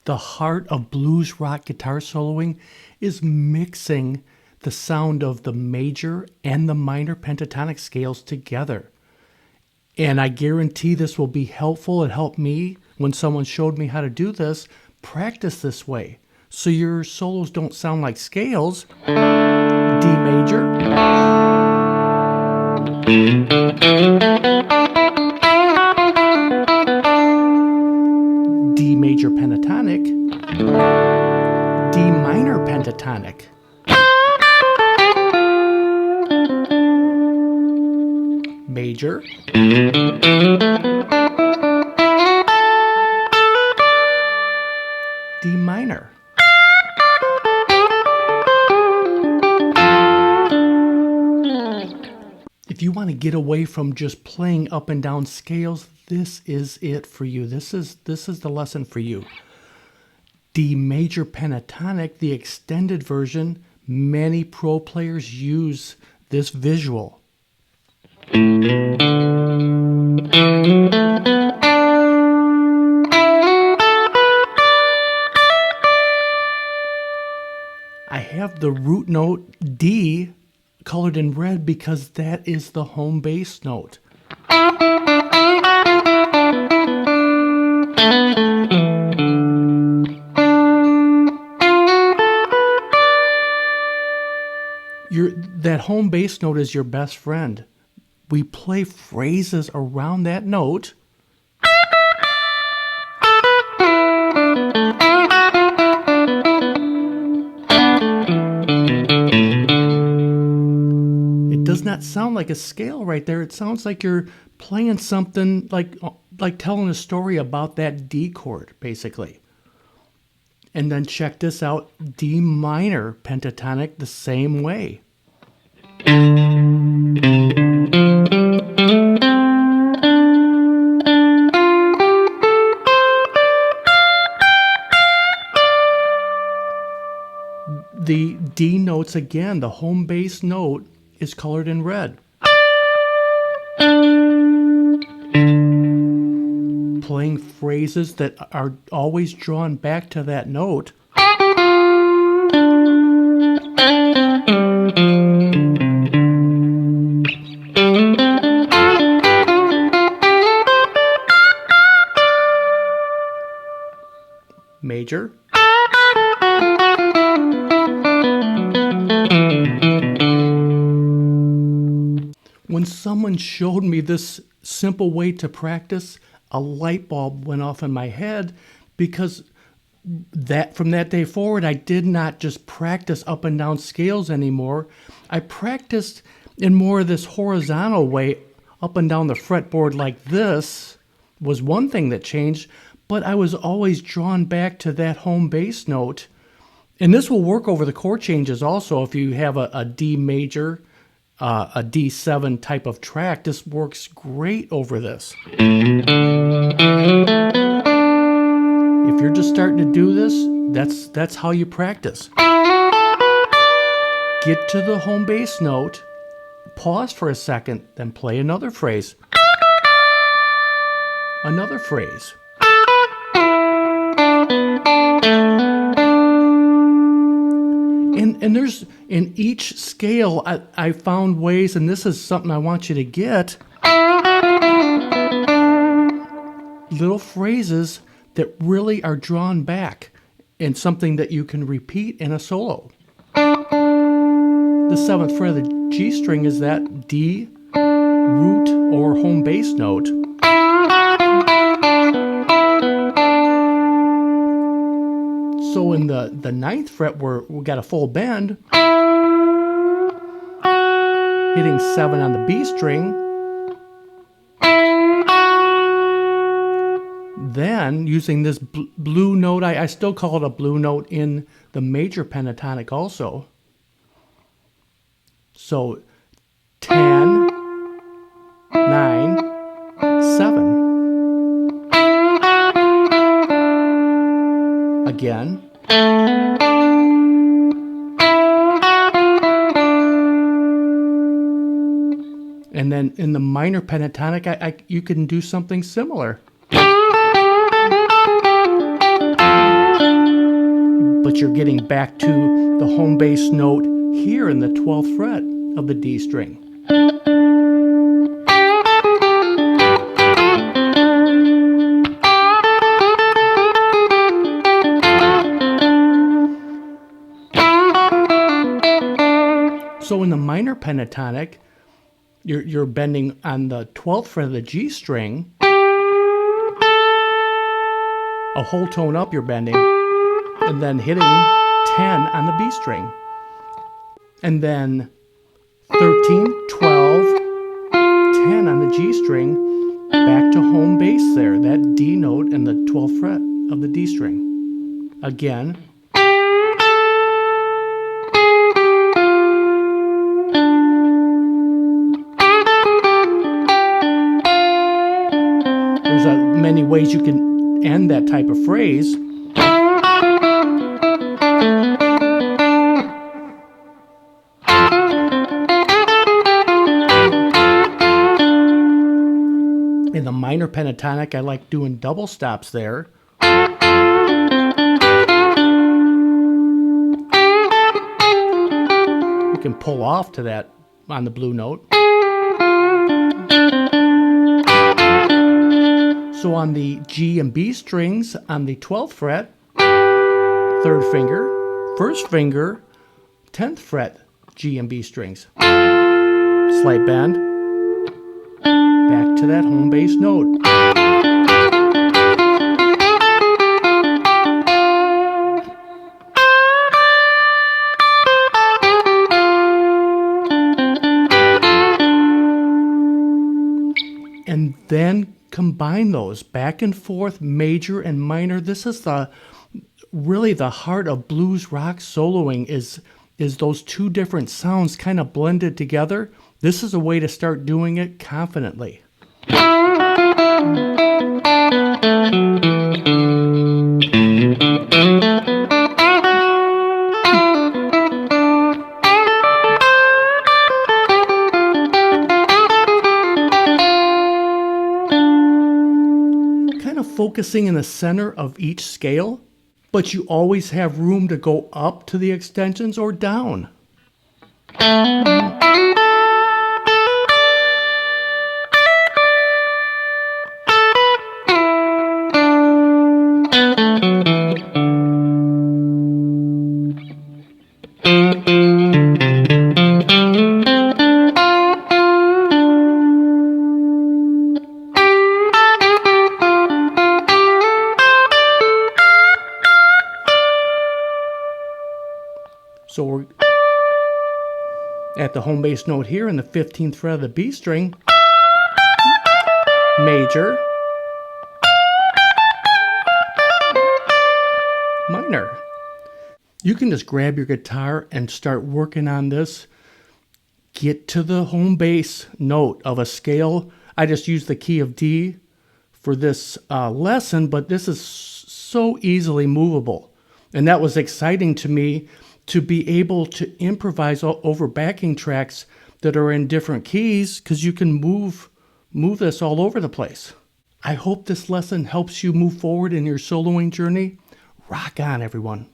The heart of blues rock guitar soloing is mixing the sound of the major and the minor pentatonic scales together. And I guarantee this will be helpful. It helped me when someone showed me how to do this. Practice this way so your solos don't sound like scales. D major, D major pentatonic, D minor pentatonic, major, D minor. If you want to get away from just playing up and down scales, this is it for you. This is the lesson for you. D major pentatonic, the extended version, many pro players use this visual. I have the root note D colored in red because that is the home bass note. That home bass note is your best friend. We play phrases around that note. It does not sound like a scale right there. It sounds like you're playing something like telling a story about that D chord, basically. And then check this out, D minor pentatonic the same way. The D notes again, the home bass note is colored in red. Playing phrases that are always drawn back to that note. Major. When someone showed me this simple way to practice, a light bulb went off in my head, because from that day forward, I did not just practice up and down scales anymore. I practiced in more of this horizontal way, up and down the fretboard like this was one thing that changed, but I was always drawn back to that home bass note. And this will work over the chord changes also. If you have a D major, a D7 type of track, this works great over this. If you're just starting to do this, that's how you practice. Get to the home bass note, pause for a second, then play another phrase. Another phrase. And there's, in each scale, I found ways, and this is something I want you to get, little phrases that really are drawn back and something that you can repeat in a solo. The seventh fret of the G string is that D root or home bass note. So in the ninth fret, we got a full bend, hitting 7 on the B string. Then, using this blue note, I still call it a blue note in the major pentatonic also. So 10, 9, 7. Again. And then in the minor pentatonic, you can do something similar. you're getting back to the home bass note here in the 12th fret of the D string. So in the minor pentatonic, you're bending on the 12th fret of the G string, a whole tone up you're bending, and then hitting 10 on the B string. And then 13, 12, 10 on the G string, back to home bass there, that D note and the 12th fret of the D string. Again. There's many ways you can end that type of phrase. In the minor pentatonic, I like doing double stops there. You can pull off to that on the blue note. So on the G and B strings on the 12th fret, 3rd finger, 1st finger, 10th fret G and B strings. Slight bend. Back to that home bass note. And then combine those back and forth, major and minor. This is really the heart of blues rock soloing is those two different sounds kind of blended together. This is a way to start doing it confidently. Kind of focusing in the center of each scale, but you always have room to go up to the extensions or down. So we're at the home bass note here in the 15th fret of the B string, major, minor. You can just grab your guitar and start working on this. Get to the home bass note of a scale. I just use the key of D for this lesson, but this is so easily movable. And that was exciting to me, to be able to improvise over backing tracks that are in different keys, because you can move this all over the place. I hope this lesson helps you move forward in your soloing journey. Rock on, everyone.